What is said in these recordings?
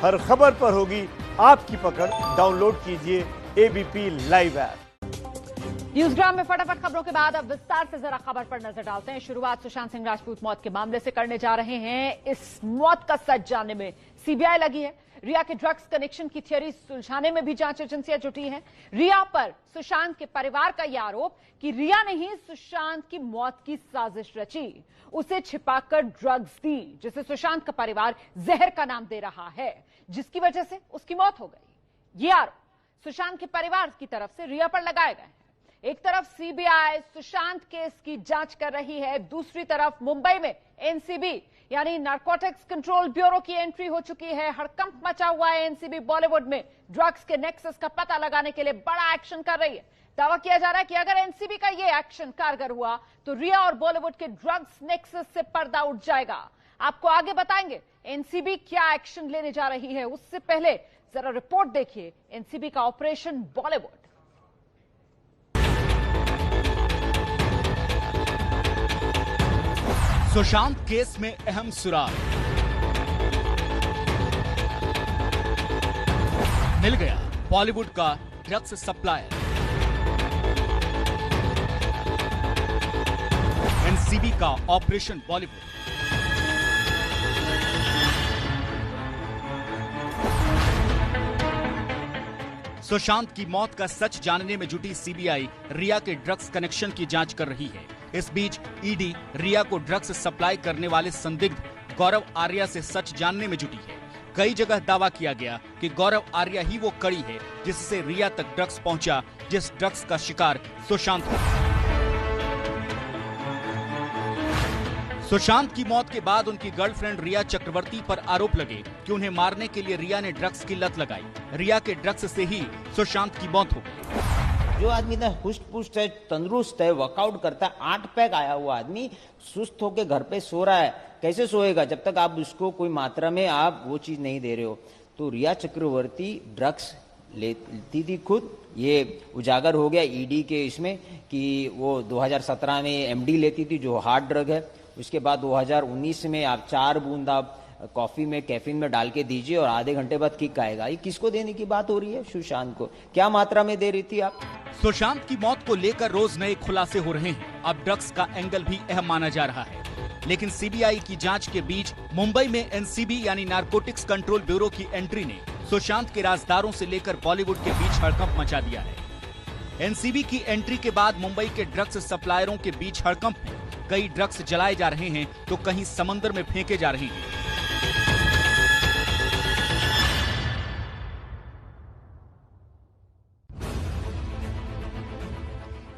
हर खबर पर होगी आपकी पकड़। डाउनलोड कीजिए एबीपी लाइव ऐप। न्यूज़ग्राम में फटाफट खबरों के बाद अब विस्तार से जरा खबर पर नजर डालते हैं। शुरुआत सुशांत सिंह राजपूत मौत के मामले से करने जा रहे हैं। इस मौत का सच जानने में सीबीआई लगी है। रिया के ड्रग्स कनेक्शन की थियरी सुलझाने में भी जांच एजेंसियां जुटी हैं। रिया पर सुशांत के परिवार का यह आरोप कि रिया ने ही सुशांत की मौत की साजिश रची, उसे छिपाकर ड्रग्स दी, जिसे सुशांत का परिवार जहर का नाम दे रहा है, जिसकी वजह से उसकी मौत हो गई। ये आरोप सुशांत के परिवार की तरफ से रिया पर लगाए गए हैं। एक तरफ सीबीआई सुशांत केस की जांच कर रही है, दूसरी तरफ मुंबई में एनसीबी यानी नारकोटिक्स कंट्रोल ब्यूरो की एंट्री हो चुकी है। हड़कंप मचा हुआ है। एनसीबी बॉलीवुड में ड्रग्स के नेक्सस का पता लगाने के लिए बड़ा एक्शन कर रही है। दावा किया जा रहा है कि अगर एनसीबी का यह एक्शन कारगर हुआ तो रिया और बॉलीवुड के ड्रग्स नेक्सस से पर्दा उठ जाएगा। आपको आगे बताएंगे एनसीबी क्या एक्शन लेने जा रही है। उससे पहले जरा रिपोर्ट देखिए एनसीबी का ऑपरेशन बॉलीवुड। सुशांत केस में अहम सुराग मिल गया। बॉलीवुड का ड्रग्स सप्लायर। एनसीबी का ऑपरेशन बॉलीवुड। सुशांत की मौत का सच जानने में जुटी सीबीआई रिया के ड्रग्स कनेक्शन की जांच कर रही है। इस बीच ईडी रिया को ड्रग्स सप्लाई करने वाले संदिग्ध गौरव आर्या से सच जानने में जुटी है। कई जगह दावा किया गया कि गौरव आर्या ही वो कड़ी है जिससे रिया तक ड्रग्स पहुंचा, जिस ड्रग्स का शिकार सुशांत हुआ। सुशांत की मौत के बाद उनकी गर्लफ्रेंड रिया चक्रवर्ती पर आरोप लगे कि उन्हें मारने के लिए रिया ने ड्रग्स की लत लगाई। रिया के ड्रग्स से ही सुशांत की मौत हो गई। जो आदमी ना हुष्ट पुष्ट है, तंदुरुस्त है, वर्कआउट करता है, 8 पैक आया हुआ आदमी सुस्त होकर घर पे सो रहा है, कैसे सोएगा जब तक आप उसको कोई मात्रा में आप वो चीज नहीं दे रहे हो। तो रिया चक्रवर्ती ड्रग्स लेती थी खुद। ये उजागर हो गया ईडी के इसमें कि वो 2017 में एमडी लेती थी जो हार्ड ड्रग है। उसके बाद 2019 में आप 4 बूंद आप कॉफी में कैफीन में डाल के दीजिए और आधे घंटे बाद किक आएगा। ये किसको देने की बात हो रही है? सुशांत को। क्या मात्रा में दे रही थी आप? सुशांत की मौत को लेकर रोज नए खुलासे हो रहे हैं। अब ड्रग्स का एंगल भी अहम माना जा रहा है। लेकिन सीबीआई की जांच के बीच मुंबई में एनसीबी यानी नारकोटिक्स कंट्रोल ब्यूरो की एंट्री ने सुशांत के राजदारों से लेकर बॉलीवुड के बीच हड़कंप मचा दिया है। एनसीबी की एंट्री के बाद मुंबई के ड्रग्स सप्लायरों के बीच हड़कंप है। कई ड्रग्स जलाए जा रहे हैं तो कहीं समंदर में फेंके जा रहे हैं।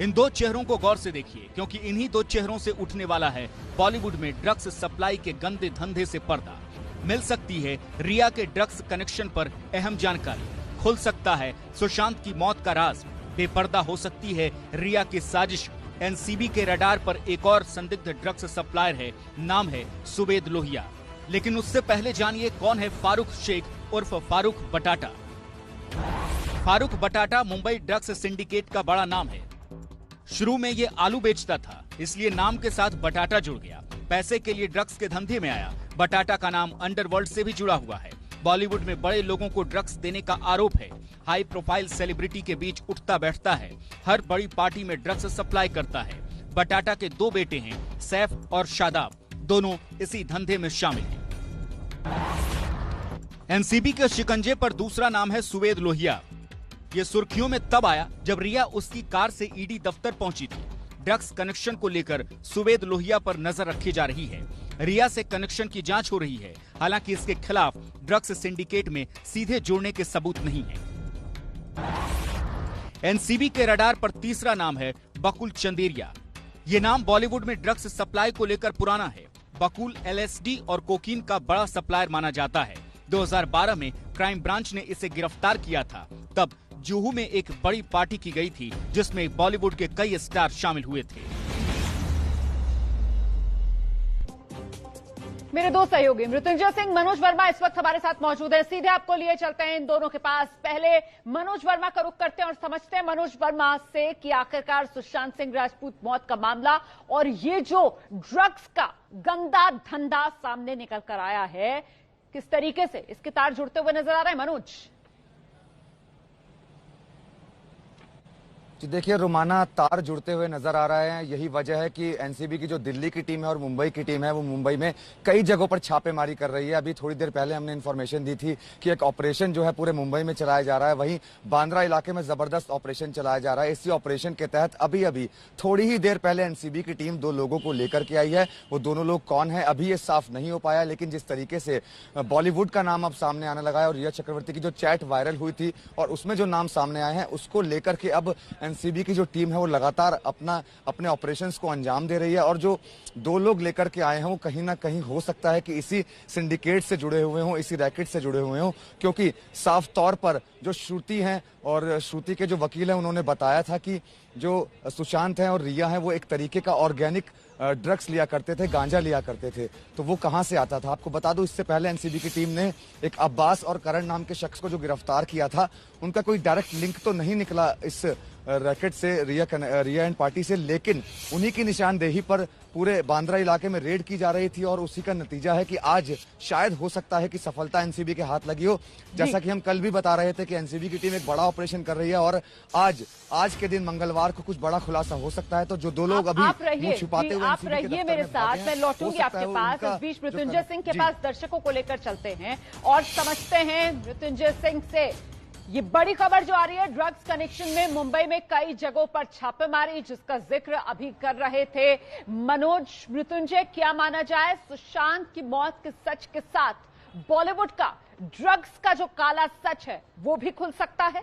इन दो चेहरों को गौर से देखिए, क्योंकि इन्हीं दो चेहरों से उठने वाला है बॉलीवुड में ड्रग्स सप्लाई के गंदे धंधे से पर्दा। मिल सकती है रिया के ड्रग्स कनेक्शन पर अहम जानकारी, खुल सकता है सुशांत की मौत का राज, बेपर्दा हो सकती है रिया की साजिश। एनसीबी के रडार पर एक और संदिग्ध ड्रग्स सप्लायर है, नाम है सुवेद लोहिया। लेकिन उससे पहले जानिए कौन है फारूक शेख उर्फ फारूक बटाटा। फारूक बटाटा मुंबई ड्रग्स सिंडिकेट का बड़ा नाम है। शुरू में ये आलू बेचता था, इसलिए नाम के साथ बटाटा जुड़ गया। पैसे के लिए ड्रग्स के धंधे में आया। बटाटा का नाम अंडरवर्ल्ड से भी जुड़ा हुआ है। बॉलीवुड में बड़े लोगों को ड्रग्स देने का आरोप है। हाई प्रोफाइल सेलिब्रिटी के बीच उठता बैठता है। हर बड़ी पार्टी में ड्रग्स सप्लाई करता है। बटाटा के 2 बेटे हैं, सैफ और शादाब, दोनों इसी धंधे में शामिल हैं। एनसीबी के शिकंजे पर दूसरा नाम है सुवेद लोहिया। ये सुर्खियों में तब आया जब रिया उसकी कार से ईडी दफ्तर पहुंची थी। ड्रग्स कनेक्शन को लेकर सुवेद लोहिया पर नजर रखी जा रही है। रिया से कनेक्शन की जांच हो रही है। हालांकि इसके खिलाफ ड्रग्स सिंडिकेट में सीधे जुड़ने के सबूत नहीं है। एनसीबी के रडार पर तीसरा नाम है बकुल चंदेरिया। ये नाम बॉलीवुड में ड्रग्स सप्लाई को लेकर पुराना है। बकुल एलएसडी और कोकीन का बड़ा सप्लायर माना जाता है। 2012 में क्राइम ब्रांच ने इसे गिरफ्तार किया था। तब जुहू में एक बड़ी पार्टी की गई थी जिसमें बॉलीवुड के कई स्टार शामिल हुए थे। मेरे दो सहयोगी मृत्युंजय सिंह, मनोज वर्मा इस वक्त हमारे साथ मौजूद हैं। सीधे आपको लिए चलते हैं इन दोनों के पास। पहले मनोज वर्मा का रुख करते हैं और समझते हैं मनोज वर्मा से कि आखिरकार सुशांत सिंह राजपूत मौत का मामला और ये जो ड्रग्स का गंदा धंधा सामने निकल कर आया है, किस तरीके से इसके तार जुड़ते हुए नजर आ रहे हैं मनोज? देखिए रोमाना, तार जुड़ते हुए नजर आ रहे हैं। यही वजह है कि एनसीबी की जो दिल्ली की टीम है और मुंबई की टीम है वो मुंबई में कई जगहों पर छापेमारी कर रही है। अभी थोड़ी देर पहले हमने इन्फॉर्मेशन दी थी कि एक ऑपरेशन जो है पूरे मुंबई में चलाया जा रहा है। वहीं बांद्रा इलाके में जबरदस्त ऑपरेशन चलाया जा रहा है। इसी ऑपरेशन के तहत अभी अभी थोड़ी ही देर पहले एनसीबी की टीम 2 लोगों को लेकर के आई है। वो दोनों लोग कौन है अभी ये साफ नहीं हो पाया, लेकिन जिस तरीके से बॉलीवुड का नाम अब सामने आने लगा है और रिया चक्रवर्ती की जो चैट वायरल हुई थी और उसमें जो नाम सामने आए हैं उसको लेकर के अब एनसीबी की जो टीम है वो लगातार अपने ऑपरेशंस को अंजाम दे रही है। और जो 2 लोग लेकर के आए हैं वो कहीं ना कहीं हो सकता है कि इसी सिंडिकेट से जुड़े हुए हों, इसी रैकेट से जुड़े हुए हों, क्योंकि साफ तौर पर जो श्रुति हैं और श्रुति के जो वकील हैं उन्होंने बताया था कि जो सुशांत हैं और रिया हैं वो एक तरीके का ऑर्गेनिक ड्रग्स लिया करते थे, गांजा लिया करते थे। तो वो कहां से आता था? आपको बता दूं, इससे पहले एनसीबी की टीम ने एक अब्बास और करण नाम के शख्स को जो गिरफ्तार किया था, उनका कोई डायरेक्ट लिंक तो नहीं निकला इस रैकेट से, रिया एंड पार्टी से, लेकिन उन्हीं की निशानदेही पर पूरे बांद्रा इलाके में रेड की जा रही थी और उसी का नतीजा है कि आज शायद हो सकता है कि सफलता एनसीबी के हाथ लगी हो। जैसा कि हम कल भी बता रहे थे कि एनसीबी की टीम एक बड़ा ऑपरेशन कर रही है और आज के दिन मंगलवार को कुछ बड़ा खुलासा हो सकता है। तो जो 2 लोग अभी मुंह छुपाते हुए आप रहिए मेरे साथ, मैं लौटूंगी आपके पास। इस बीच मृत्युंजय सिंह के पास दर्शकों को लेकर चलते हैं और समझते हैं मृत्युंजय सिंह से ये बड़ी खबर जो आ रही है ड्रग्स कनेक्शन में मुंबई में कई जगहों पर छापेमारी, जिसका जिक्र अभी कर रहे थे मनोज। मृत्युंजय, क्या माना जाए, सुशांत की मौत के सच के साथ बॉलीवुड का ड्रग्स का जो काला सच है वो भी खुल सकता है?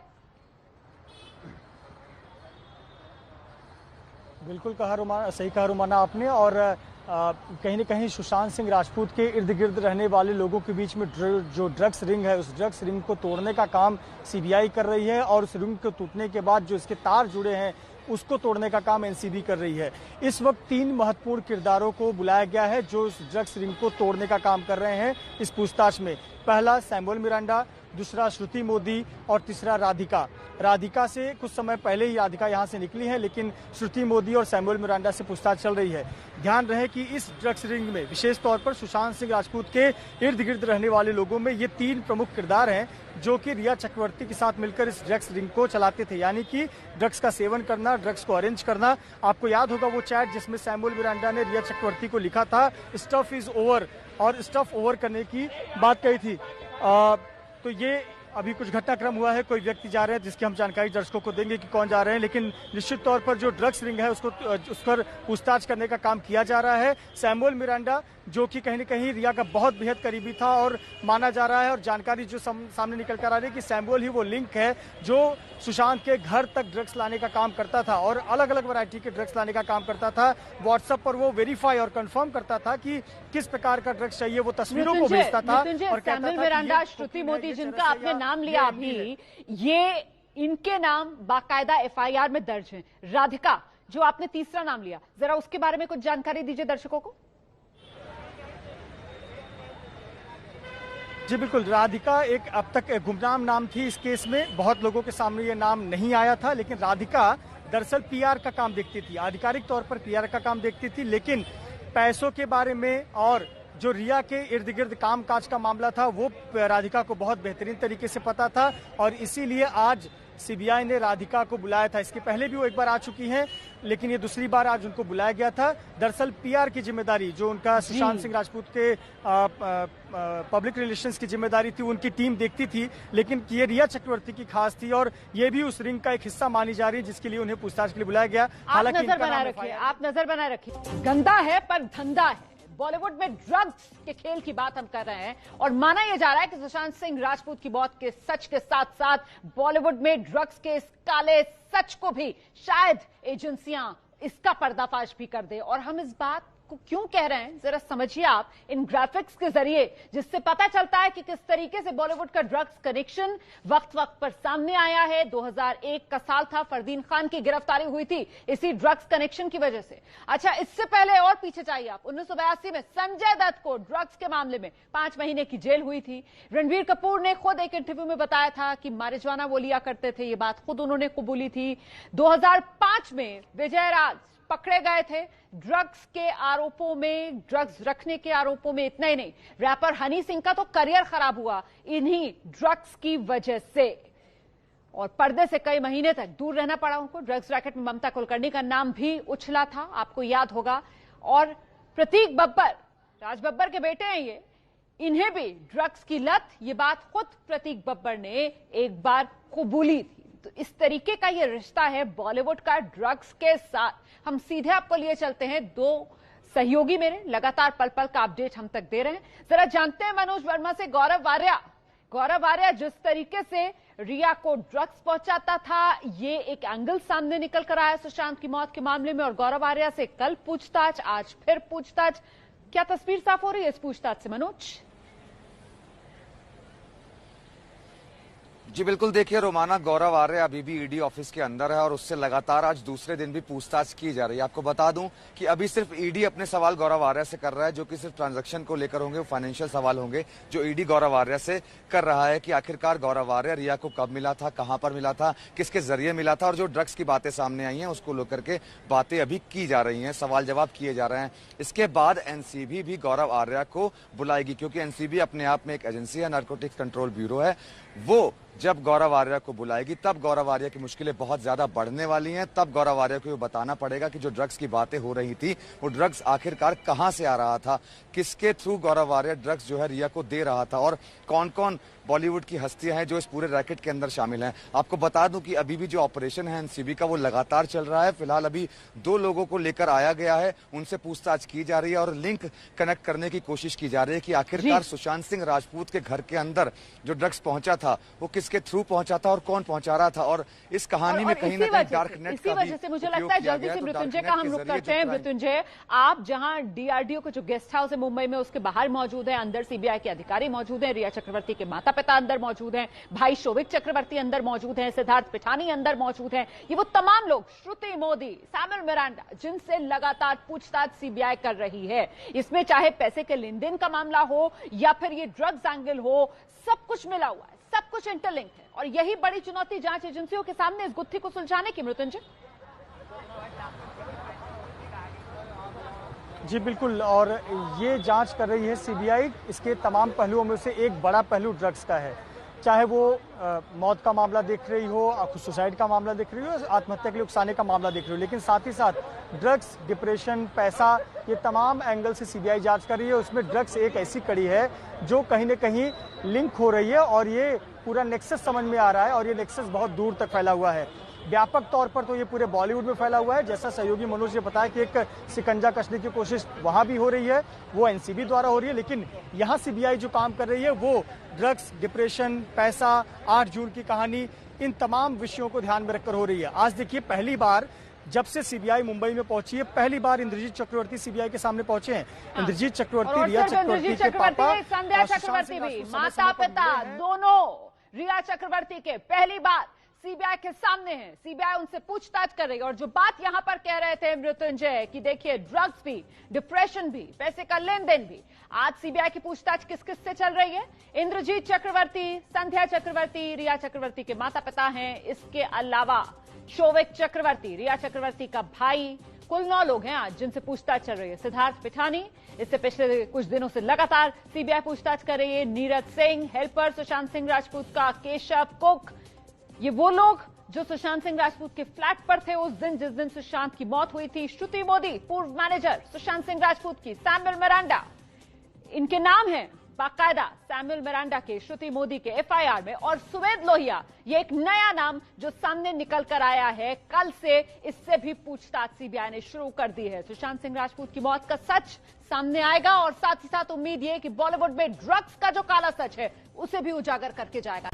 बिल्कुल सही कहा रोमाना आपने। और कहीं न कहीं सुशांत सिंह राजपूत के इर्द गिर्द रहने वाले लोगों के बीच में जो ड्रग्स रिंग है, उस ड्रग्स रिंग को तोड़ने का काम सीबीआई कर रही है और उस रिंग को टूटने के बाद जो इसके तार जुड़े हैं उसको तोड़ने का काम एनसीबी कर रही है। इस वक्त 3 महत्वपूर्ण किरदारों को बुलाया गया है जो इस ड्रग्स रिंग को तोड़ने का काम कर रहे हैं इस पूछताछ में। पहला सैमुअल मिरांडा, दूसरा श्रुति मोदी और तीसरा राधिका। राधिका से कुछ समय पहले ही राधिका यहां से निकली है, लेकिन श्रुति मोदी और सैमुअल मिरांडा से पूछताछ चल रही है। ध्यान रहे कि इस ड्रग्स रिंग में विशेष तौर पर सुशांत सिंह राजपूत के इर्द गिर्द रहने वाले लोगों में ये 3 प्रमुख किरदार हैं जो कि रिया चक्रवर्ती के साथ मिलकर इस ड्रग्स रिंग को चलाते थे, यानी कि ड्रग्स का सेवन करना, ड्रग्स को अरेंज करना। आपको याद होगा वो चैट जिसमें सैमुअल मिरांडा ने रिया चक्रवर्ती को लिखा था स्टफ इज ओवर, और स्टफ ओवर करने की बात कही थी। तो ये अभी कुछ घटनाक्रम हुआ है, कोई व्यक्ति जा रहे हैं जिसकी हम जानकारी दर्शकों को देंगे कि कौन जा रहे हैं, लेकिन निश्चित तौर पर जो ड्रग्स रिंग है उस पर पूछताछ करने का काम किया जा रहा है। सैमुअल मिरांडा जो कि कहीं न कहीं रिया का बहुत बेहद करीबी था और माना जा रहा है, और जानकारी जो सामने निकल कर आ रही है कि सैमुअल ही वो लिंक है जो सुशांत के घर तक ड्रग्स लाने का काम करता था और अलग अलग वैरायटी के ड्रग्स लाने का काम करता था। व्हाट्सएप पर वो वेरीफाई और कंफर्म करता था कि किस प्रकार का ड्रग्स चाहिए, वो तस्वीरों को भेजता था और सैमुअल मिरांडा, श्रुति मोदी जिनका आपने नाम लिया अभी, ये इनके नाम बाकायदा एफआईआर में दर्ज हैं। राधिका जो आपने तीसरा नाम लिया, जरा उसके बारे में कुछ जानकारी दीजिए दर्शकों को। जी बिल्कुल, राधिका एक अब तक गुमनाम नाम थी इस केस में, बहुत लोगों के सामने ये नाम नहीं आया था, लेकिन राधिका दरअसल पीआर का काम देखती थी, आधिकारिक तौर पर पीआर का काम देखती थी, लेकिन पैसों के बारे में और जो रिया के इर्द गिर्द काम काज का मामला था वो राधिका को बहुत बेहतरीन तरीके से पता था और इसीलिए आज सीबीआई ने राधिका को बुलाया था। इसके पहले भी वो एक बार आ चुकी हैं, लेकिन ये दूसरी बार आज उनको बुलाया गया था। दरअसल पीआर की जिम्मेदारी जो उनका सुशांत सिंह राजपूत के पब्लिक रिलेशंस की जिम्मेदारी थी उनकी टीम देखती थी, लेकिन ये रिया चक्रवर्ती की खास थी और ये भी उस रिंग का एक हिस्सा मानी जा रही है जिसके लिए उन्हें पूछताछ के लिए बुलाया गया। हालांकि आप नजर बनाए रखिए, गंदा है पर धंधा है। बॉलीवुड में ड्रग्स के खेल की बात हम कर रहे हैं और माना यह जा रहा है कि सुशांत सिंह राजपूत की मौत के सच के साथ साथ बॉलीवुड में ड्रग्स के इस काले सच को भी शायद एजेंसियां इसका पर्दाफाश भी कर दे। और हम इस बात को क्यों कह रहे हैं जरा समझिए आप इन ग्राफिक्स के जरिए, जिससे पता चलता है कि किस तरीके से बॉलीवुड का ड्रग्स कनेक्शन वक्त वक्त पर सामने आया है। 2001 का साल था, फरदीन खान की गिरफ्तारी हुई थी इसी ड्रग्स कनेक्शन की वजह से। अच्छा, इससे पहले और पीछे चाहिए आप, 1982 में संजय दत्त को ड्रग्स के मामले में 5 महीने की जेल हुई थी। रणबीर कपूर ने खुद एक इंटरव्यू में बताया था कि मारिजुआना वो लिया करते थे, ये बात खुद उन्होंने कबूली थी। 2005 में विजय राज पकड़े गए थे ड्रग्स के आरोपों में, ड्रग्स रखने के आरोपों में। इतना ही नहीं, रैपर हनी सिंह का तो करियर खराब हुआ इन्हीं ड्रग्स की वजह से, और पर्दे से कई महीने तक दूर रहना पड़ा उनको। ड्रग्स रैकेट में ममता कुलकर्णी का नाम भी उछला था, आपको याद होगा। और प्रतीक बब्बर, राज बब्बर के बेटे हैं ये, इन्हें भी ड्रग्स की लत, ये बात खुद प्रतीक बब्बर ने एक बार कबूली थी। तो इस तरीके का ये रिश्ता है बॉलीवुड का ड्रग्स के साथ। हम सीधे आपको लिए चलते हैं, दो सहयोगी मेरे लगातार पल पल का अपडेट हम तक दे रहे हैं। जरा जानते हैं मनोज वर्मा से गौरव आर्या जिस तरीके से रिया को ड्रग्स पहुंचाता था, ये एक एंगल सामने निकल कर आया सुशांत की मौत के मामले में। और गौरव आर्या से कल पूछताछ, आज फिर पूछताछ, क्या तस्वीर साफ हो रही है इस पूछताछ से मनोज? जी बिल्कुल, देखिए रोमाना, गौरव आर्य अभी भी ईडी ऑफिस के अंदर है और उससे लगातार आज दूसरे दिन भी पूछताछ की जा रही है। आपको बता दूं कि अभी सिर्फ ईडी अपने सवाल गौरव आर्य से कर रहा है, जो कि सिर्फ ट्रांजैक्शन को लेकर होंगे, फाइनेंशियल सवाल होंगे जो ईडी गौरव आर्य से कर रहा है कि आखिरकार गौरव आर्य रिया को कब मिला था, कहां पर मिला था, किसके जरिए मिला था, और जो ड्रग्स की बातें सामने आई हैं उसको लेकर के बातें अभी की जा रही हैं, सवाल जवाब किए जा रहे हैं। इसके बाद एनसीबी भी गौरव आर्य को बुलाएगी, क्योंकि एनसीबी अपने आप में एक एजेंसी है, नारकोटिक्स कंट्रोल ब्यूरो है। वो जब गौरव आर्य को बुलाएगी तब गौरव आर्य की मुश्किलें बहुत ज्यादा बढ़ने वाली हैं। तब गौरव आर्य को ये बताना पड़ेगा कि जो ड्रग्स की बातें हो रही थी वो ड्रग्स आखिरकार कहां से आ रहा था, किसके थ्रू गौरव आर्य ड्रग्स जो है रिया को दे रहा था, और कौन कौन बॉलीवुड की हस्तियां हैं जो इस पूरे रैकेट के अंदर शामिल हैं। आपको बता दूं कि अभी भी जो ऑपरेशन है एनसीबी का वो लगातार चल रहा है। फिलहाल अभी 2 लोगों को लेकर आया गया है, उनसे पूछताछ की जा रही है और लिंक कनेक्ट करने की कोशिश की जा रही है कि आखिरकार सुशांत सिंह राजपूत के घर के अंदर जो ड्रग्स पहुंचा था वो किसके थ्रू पहुंचा था और कौन पहुंचा रहा था। और इस कहानी में कहीं ना कहीं डार्क नेट इसी वजह से मुझे लगता है जल्दी से मृत्युंजय का हम रुख करते हैं। मृत्युंजय, आप जहां डीआरडीओ का जो गेस्ट हाउस है मुंबई में उसके बाहर मौजूद है, अंदर सीबीआई के अधिकारी मौजूद हैं, रिया चक्रवर्ती के माता पिता अंदर मौजूद हैं, भाई शोभिक चक्रवर्ती अंदर मौजूद हैं, सिद्धार्थ पिठानी अंदर मौजूद हैं। ये वो तमाम लोग, श्रुति मोदी, सैमुअल मिरांडा, जिनसे लगातार पूछताछ सीबीआई कर रही है। इसमें चाहे पैसे के लेन देन का मामला हो या फिर ये ड्रग्स एंगल हो, सब कुछ मिला हुआ है, सब कुछ इंटरलिंक है। और यही बड़ी चुनौती जांच एजेंसियों के सामने इस गुत्थी को सुलझाने की। मृत्युंजय जी बिल्कुल, और ये जांच कर रही है सीबीआई। इसके तमाम पहलुओं में से एक बड़ा पहलू ड्रग्स का है, चाहे वो मौत का मामला देख रही हो, सुसाइड का मामला देख रही हो, आत्महत्या के लिए उकसाने का मामला देख रही हो, लेकिन साथ ही साथ ड्रग्स, डिप्रेशन, पैसा, ये तमाम एंगल से सीबीआई जांच कर रही है। उसमें ड्रग्स एक ऐसी कड़ी है जो कहीं न कहीं लिंक हो रही है और ये पूरा नेक्सस समझ में आ रहा है, और ये नेक्सस बहुत दूर तक फैला हुआ है। व्यापक तौर पर तो ये पूरे बॉलीवुड में फैला हुआ है। जैसा सहयोगी मनोज ने बताया कि एक शिकंजा कसने की कोशिश वहां भी हो रही है, वो एनसीबी द्वारा हो रही है, लेकिन यहां सीबीआई जो काम कर रही है वो ड्रग्स, डिप्रेशन, पैसा, 8 जून की कहानी, इन तमाम विषयों को ध्यान में रखकर हो रही है। आज देखिए, पहली बार जब से सीबीआई मुंबई में पहुंची है, पहली बार इंद्रजीत चक्रवर्ती सीबीआई के सामने पहुंचे हैं। इंद्रजीत चक्रवर्ती, रिया चक्रवर्ती के पापा, संध्या चक्रवर्ती भी, माता पिता दोनों रिया चक्रवर्ती के पहली बार सीबीआई के सामने है। सीबीआई उनसे पूछताछ कर रही है। और जो बात यहां पर कह रहे थे मृत्युंजय कि देखिए ड्रग्स भी, डिप्रेशन भी, पैसे का लेन देन भी, आज सीबीआई की पूछताछ किस किस से चल रही है? इंद्रजीत चक्रवर्ती, संध्या चक्रवर्ती, रिया चक्रवर्ती के माता पिता हैं। इसके अलावा शोभिक चक्रवर्ती, रिया चक्रवर्ती का भाई, कुल 9 लोग हैं आज जिनसे पूछताछ चल रही है। सिद्धार्थ पिठानी, इससे पिछले कुछ दिनों से लगातार सीबीआई पूछताछ कर रही है। नीरज सिंह, हेल्पर सुशांत सिंह राजपूत का, केशव, कुक, ये वो लोग जो सुशांत सिंह राजपूत के फ्लैट पर थे उस दिन जिस दिन सुशांत की मौत हुई थी। श्रुति मोदी, पूर्व मैनेजर सुशांत सिंह राजपूत की, सैमुअल मिरांडा, इनके नाम हैं बाकायदा सैमुअल मिरांडा के, श्रुति मोदी के एफआईआर में। और सुवेद लोहिया, ये एक नया नाम जो सामने निकल कर आया है कल से, इससे भी पूछताछ सीबीआई ने शुरू कर दी है। सुशांत सिंह राजपूत की मौत का सच सामने आएगा और साथ ही साथ उम्मीद ये कि बॉलीवुड में ड्रग्स का जो काला सच है उसे भी उजागर करके जाएगा।